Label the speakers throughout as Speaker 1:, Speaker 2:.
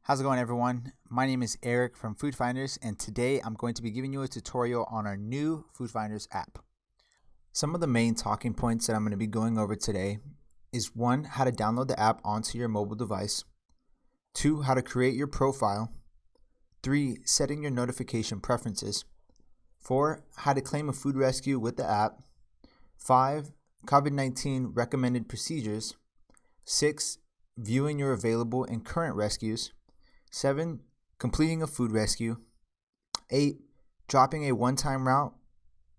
Speaker 1: How's it going, everyone? My name is Eric from Food Finders, and today I'm going to be giving you a tutorial on our new Food Finders app. Some of the main talking points that I'm going to be going over today is 1, how to download the app onto your mobile device, 2, how to create your profile, 3, setting your notification preferences, 4, how to claim a food rescue with the app, 5, COVID-19 recommended procedures, 6, viewing your available and current rescues, 7, completing a food rescue, 8, dropping a one-time route,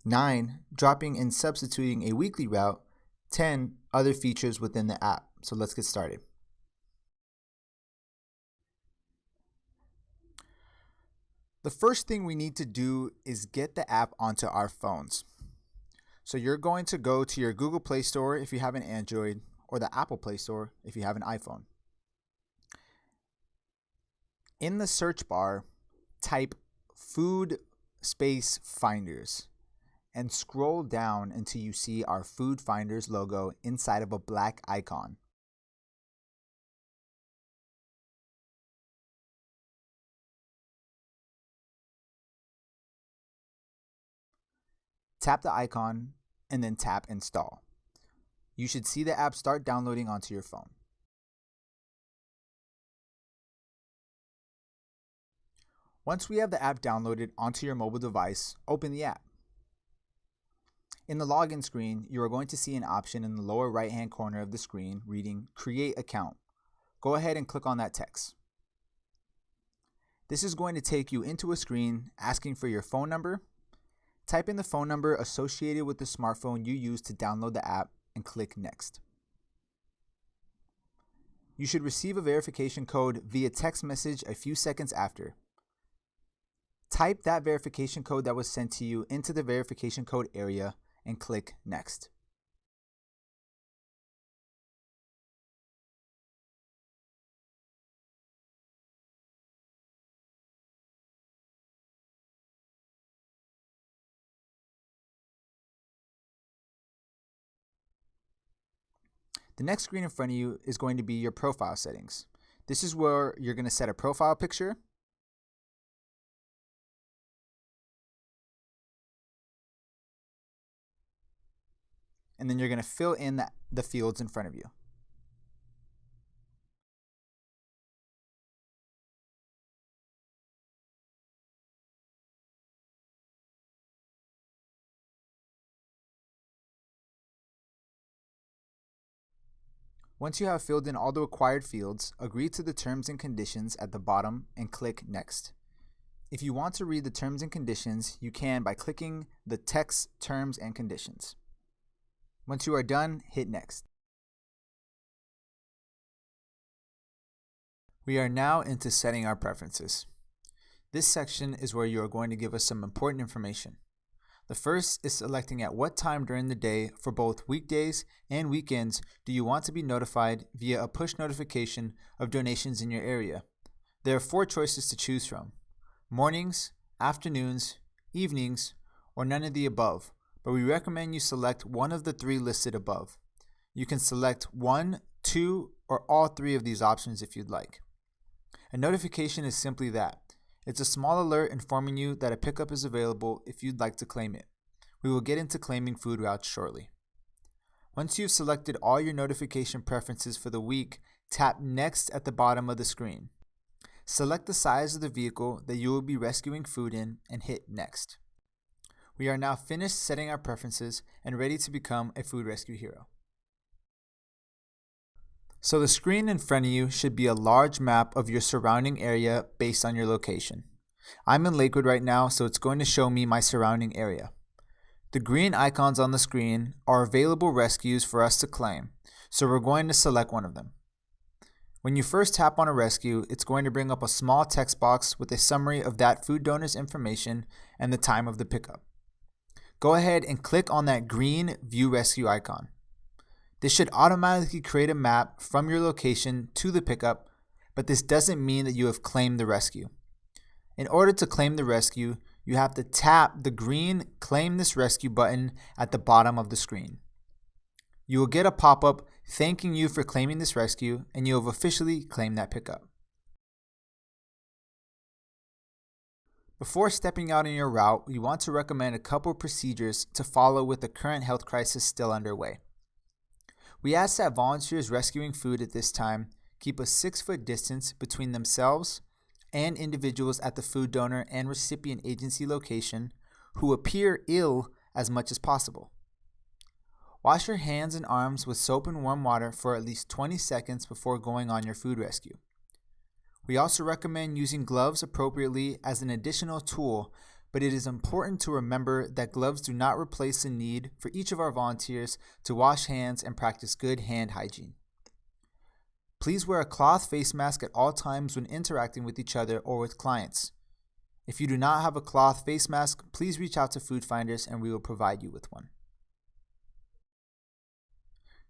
Speaker 1: 9, dropping and substituting a weekly route, 10, other features within the app. So let's get started. The first thing we need to do is get the app onto our phones. So you're going to go to your Google Play Store if you have an Android, or the Apple Play Store if you have an iPhone. In the search bar, type Food Space Finders and scroll down until you see our Food Finders logo inside of a black icon. Tap the icon and then tap Install. You should see the app start downloading onto your phone. Once we have the app downloaded onto your mobile device, open the app. In the login screen, you are going to see an option in the lower right-hand corner of the screen reading Create Account. Go ahead and click on that text. This is going to take you into a screen asking for your phone number. Type in the phone number associated with the smartphone you use to download the app and click Next. You should receive a verification code via text message a few seconds after. Type that verification code that was sent to you into the verification code area and click Next. The next screen in front of you is going to be your profile settings. This is where you're going to set a profile picture, and then you're going to fill in the fields in front of you. Once you have filled in all the required fields, agree to the terms and conditions at the bottom and click Next. If you want to read the terms and conditions, you can by clicking the text Terms and Conditions. Once you are done, hit Next. We are now into setting our preferences. This section is where you are going to give us some important information. The first is selecting at what time during the day for both weekdays and weekends do you want to be notified via a push notification of donations in your area. There are 4 choices to choose from: mornings, afternoons, evenings, or none of the above, but we recommend you select one of the 3 listed above. You can select 1, 2, or all 3 of these options if you'd like. A notification is simply that. It's a small alert informing you that a pickup is available if you'd like to claim it. We will get into claiming food routes shortly. Once you've selected all your notification preferences for the week, tap Next at the bottom of the screen. Select the size of the vehicle that you will be rescuing food in and hit Next. We are now finished setting our preferences and ready to become a food rescue hero. So the screen in front of you should be a large map of your surrounding area based on your location. I'm in Lakewood right now, so it's going to show me my surrounding area. The green icons on the screen are available rescues for us to claim, so we're going to select one of them. When you first tap on a rescue, it's going to bring up a small text box with a summary of that food donor's information and the time of the pickup. Go ahead and click on that green View Rescue icon. This should automatically create a map from your location to the pickup, but this doesn't mean that you have claimed the rescue. In order to claim the rescue, you have to tap the green Claim This Rescue button at the bottom of the screen. You will get a pop-up thanking you for claiming this rescue, and you have officially claimed that pickup. Before stepping out on your route, we want to recommend a couple procedures to follow with the current health crisis still underway. We ask that volunteers rescuing food at this time keep a 6-foot distance between themselves and individuals at the food donor and recipient agency location who appear ill as much as possible. Wash your hands and arms with soap and warm water for at least 20 seconds before going on your food rescue. We also recommend using gloves appropriately as an additional tool, but it is important to remember that gloves do not replace the need for each of our volunteers to wash hands and practice good hand hygiene. Please wear a cloth face mask at all times when interacting with each other or with clients. If you do not have a cloth face mask, please reach out to Food Finders and we will provide you with one.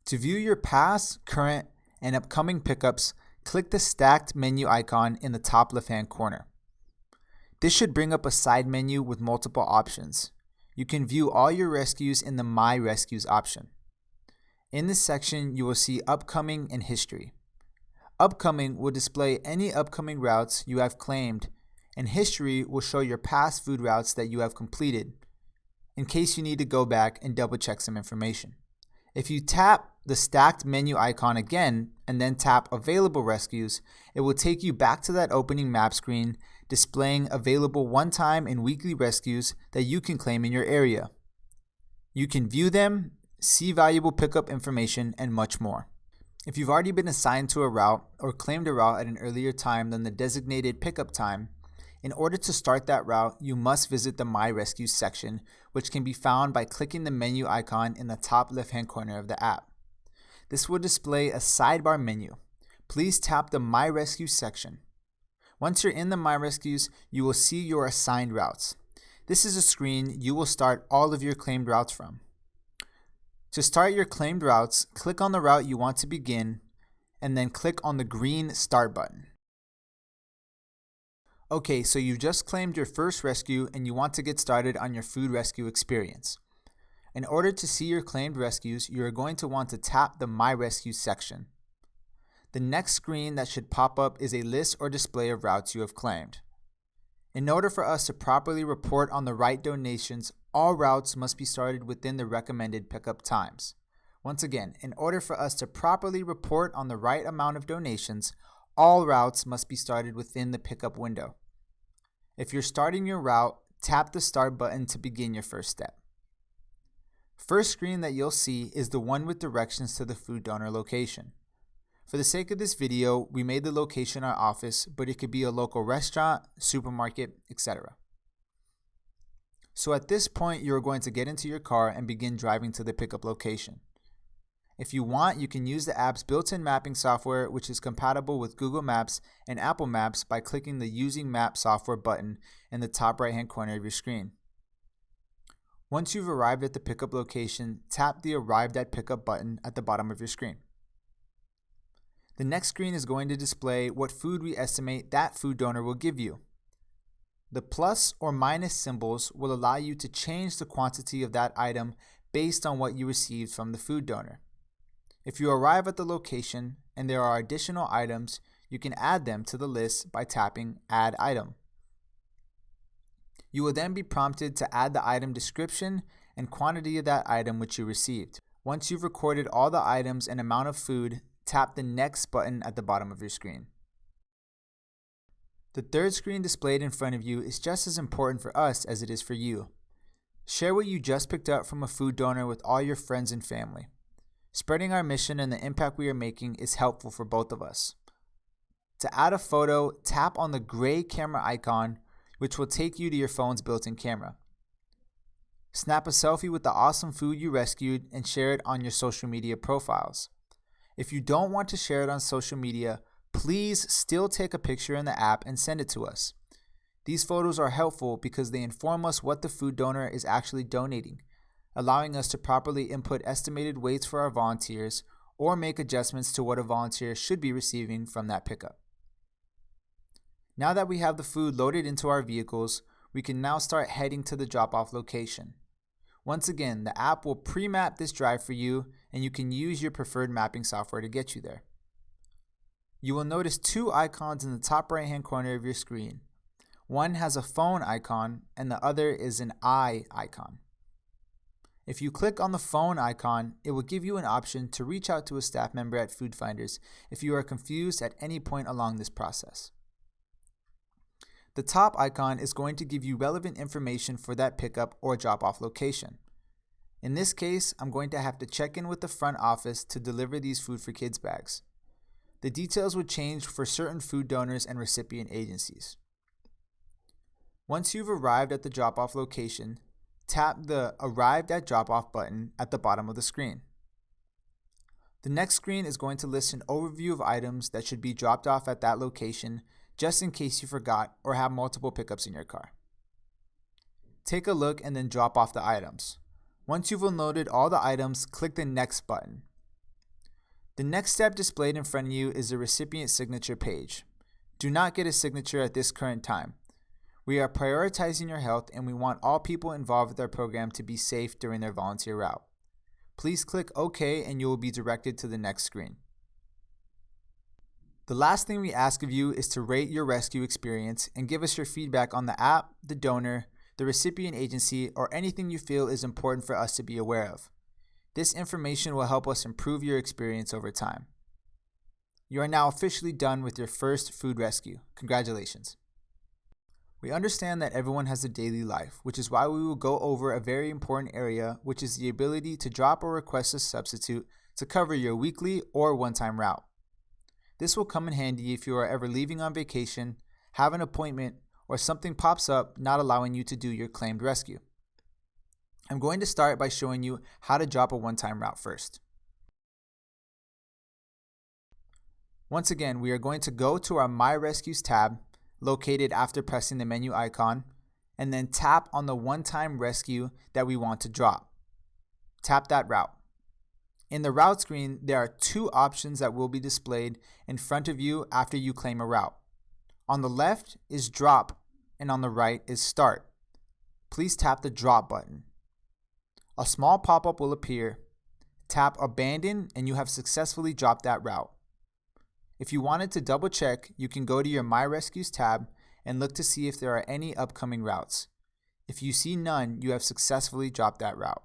Speaker 1: To view your past, current, and upcoming pickups, click the stacked menu icon in the top left-hand corner. This should bring up a side menu with multiple options. You can view all your rescues in the My Rescues option. In this section, you will see Upcoming and History. Upcoming will display any upcoming routes you have claimed, and History will show your past food routes that you have completed, in case you need to go back and double check some information. If you tap the stacked menu icon again and then tap Available Rescues, it will take you back to that opening map screen displaying available one-time and weekly rescues that you can claim in your area. You can view them, see valuable pickup information, and much more. If you've already been assigned to a route or claimed a route at an earlier time than the designated pickup time, in order to start that route, you must visit the My Rescues section, which can be found by clicking the menu icon in the top left-hand corner of the app. This will display a sidebar menu. Please tap the My Rescues section. Once you're in the My Rescues, you will see your assigned routes. This is a screen you will start all of your claimed routes from. To start your claimed routes, click on the route you want to begin, and then click on the green Start button. Okay, so you just claimed your first rescue and you want to get started on your food rescue experience. In order to see your claimed rescues, you are going to want to tap the My Rescues section. The next screen that should pop up is a list or display of routes you have claimed. In order for us to properly report on the right donations, all routes must be started within the recommended pickup times. Once again, in order for us to properly report on the right amount of donations, all routes must be started within the pickup window. If you're starting your route, tap the Start button to begin your first step. First screen that you'll see is the one with directions to the food donor location. For the sake of this video, we made the location our office, but it could be a local restaurant, supermarket, etc. So at this point, you're going to get into your car and begin driving to the pickup location. If you want, you can use the app's built-in mapping software, which is compatible with Google Maps and Apple Maps by clicking the Using Map Software button in the top right-hand corner of your screen. Once you've arrived at the pickup location, tap the Arrived at Pickup button at the bottom of your screen. The next screen is going to display what food we estimate that food donor will give you. The plus or minus symbols will allow you to change the quantity of that item based on what you received from the food donor. If you arrive at the location and there are additional items, you can add them to the list by tapping Add Item. You will then be prompted to add the item description and quantity of that item which you received. Once you've recorded all the items and amount of food, tap the Next button at the bottom of your screen. The third screen displayed in front of you is just as important for us as it is for you. Share what you just picked up from a food donor with all your friends and family. Spreading our mission and the impact we are making is helpful for both of us. To add a photo, tap on the gray camera icon, which will take you to your phone's built-in camera. Snap a selfie with the awesome food you rescued and share it on your social media profiles. If you don't want to share it on social media, please still take a picture in the app and send it to us. These photos are helpful because they inform us what the food donor is actually donating, allowing us to properly input estimated weights for our volunteers or make adjustments to what a volunteer should be receiving from that pickup. Now that we have the food loaded into our vehicles, we can now start heading to the drop-off location. Once again, the app will pre-map this drive for you, and you can use your preferred mapping software to get you there. You will notice two icons in the top right-hand corner of your screen. One has a phone icon and the other is an eye icon. If you click on the phone icon, it will give you an option to reach out to a staff member at Food Finders if you are confused at any point along this process. The top icon is going to give you relevant information for that pickup or drop-off location. In this case, I'm going to have to check in with the front office to deliver these Food for Kids bags. The details would change for certain food donors and recipient agencies. Once you've arrived at the drop-off location, tap the Arrived at Drop-Off button at the bottom of the screen. The next screen is going to list an overview of items that should be dropped off at that location just in case you forgot or have multiple pickups in your car. Take a look and then drop off the items. Once you've unloaded all the items, click the Next button. The next step displayed in front of you is the recipient signature page. Do not get a signature at this current time. We are prioritizing your health and we want all people involved with our program to be safe during their volunteer route. Please click OK and you will be directed to the next screen. The last thing we ask of you is to rate your rescue experience and give us your feedback on the app, the donor, the recipient agency, or anything you feel is important for us to be aware of. This information will help us improve your experience over time. You are now officially done with your first food rescue. Congratulations. We understand that everyone has a daily life, which is why we will go over a very important area, which is the ability to drop or request a substitute to cover your weekly or one-time route. This will come in handy if you are ever leaving on vacation, have an appointment, or something pops up not allowing you to do your claimed rescue. I'm going to start by showing you how to drop a one-time route first. Once again, we are going to go to our My Rescues tab, located after pressing the menu icon, and then tap on the one-time rescue that we want to drop. Tap that route. In the route screen, there are two options that will be displayed in front of you after you claim a route. On the left is Drop, and on the right is Start. Please tap the Drop button. A small pop-up will appear. Tap Abandon, and you have successfully dropped that route. If you wanted to double check, you can go to your My Rescues tab and look to see if there are any upcoming routes. If you see none, you have successfully dropped that route.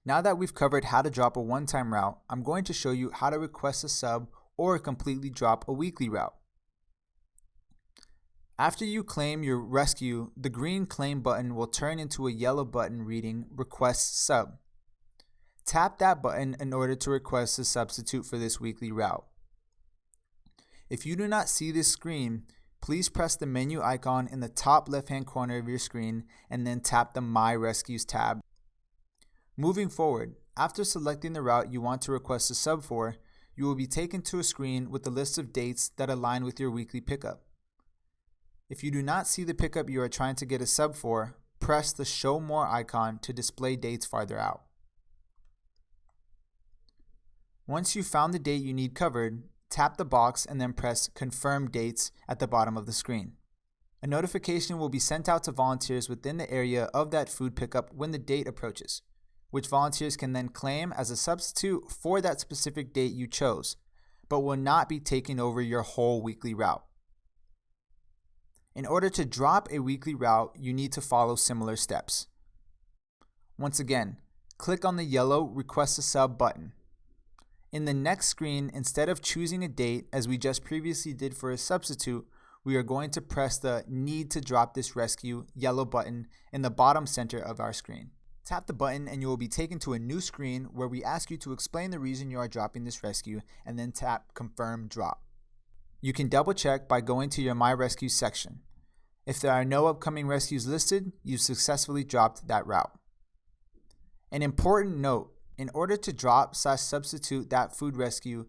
Speaker 1: Now that we've covered how to drop a one-time route, I'm going to show you how to request a sub or completely drop a weekly route. After you claim your rescue, the green claim button will turn into a yellow button reading Request Sub. Tap that button in order to request a substitute for this weekly route. If you do not see this screen, please press the menu icon in the top left-hand corner of your screen and then tap the My Rescues tab. Moving forward, after selecting the route you want to request a sub for, you will be taken to a screen with the list of dates that align with your weekly pickup. If you do not see the pickup you are trying to get a sub for, press the Show More icon to display dates farther out. Once you've found the date you need covered, tap the box and then press Confirm Dates at the bottom of the screen. A notification will be sent out to volunteers within the area of that food pickup when the date approaches, which volunteers can then claim as a substitute for that specific date you chose, but will not be taking over your whole weekly route. In order to drop a weekly route, you need to follow similar steps. Once again, click on the yellow Request a Sub button. In the next screen, instead of choosing a date as we just previously did for a substitute, we are going to press the Need to Drop This Rescue yellow button in the bottom center of our screen. Tap the button and you will be taken to a new screen where we ask you to explain the reason you are dropping this rescue and then tap Confirm Drop. You can double check by going to your My Rescues section. If there are no upcoming rescues listed, you've successfully dropped that route. An important note, in order to drop/substitute that food rescue,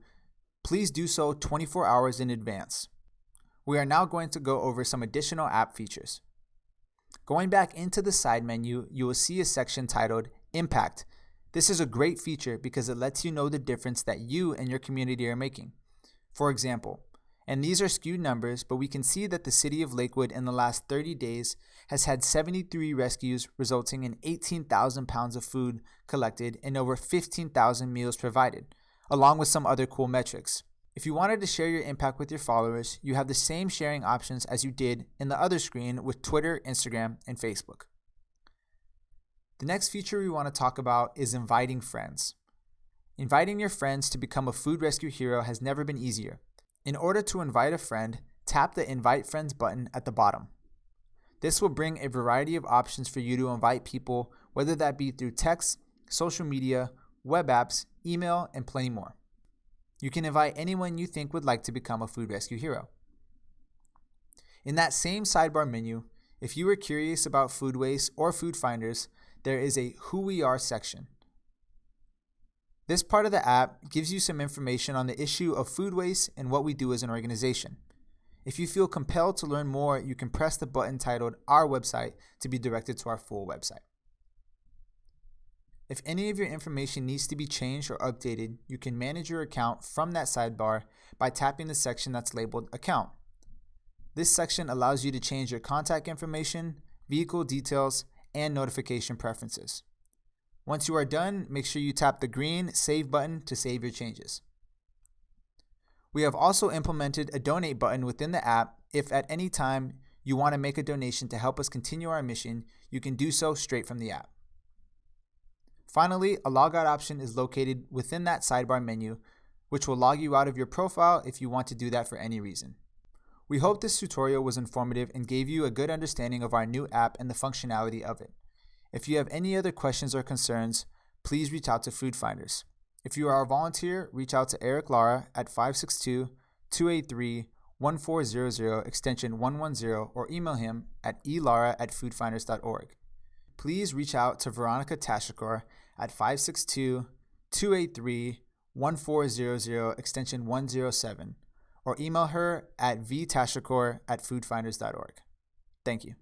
Speaker 1: please do so 24 hours in advance. We are now going to go over some additional app features. Going back into the side menu, you will see a section titled Impact. This is a great feature because it lets you know the difference that you and your community are making. For example, and these are skewed numbers, but we can see that the city of Lakewood in the last 30 days has had 73 rescues, resulting in 18,000 pounds of food collected and over 15,000 meals provided, along with some other cool metrics. If you wanted to share your impact with your followers, you have the same sharing options as you did in the other screen with Twitter, Instagram, and Facebook. The next feature we want to talk about is inviting friends. Inviting your friends to become a food rescue hero has never been easier. In order to invite a friend, tap the Invite Friends button at the bottom. This will bring a variety of options for you to invite people, whether that be through text, social media, web apps, email, and plenty more. You can invite anyone you think would like to become a food rescue hero. In that same sidebar menu, if you are curious about food waste or food finders, there is a Who We Are section. This part of the app gives you some information on the issue of food waste and what we do as an organization. If you feel compelled to learn more, you can press the button titled Our Website to be directed to our full website. If any of your information needs to be changed or updated, you can manage your account from that sidebar by tapping the section that's labeled Account. This section allows you to change your contact information, vehicle details, and notification preferences. Once you are done, make sure you tap the green Save button to save your changes. We have also implemented a Donate button within the app. If at any time you want to make a donation to help us continue our mission, you can do so straight from the app. Finally, a logout option is located within that sidebar menu, which will log you out of your profile if you want to do that for any reason. We hope this tutorial was informative and gave you a good understanding of our new app and the functionality of it. If you have any other questions or concerns, please reach out to Food Finders. If you are a volunteer, reach out to Eric Lara at 562-283-1400 extension 110 or email him at elara@foodfinders.org. Please reach out to Veronica Tashikor at 562-283-1400 extension 107 or email her at vtashikor@foodfinders.org. Thank you.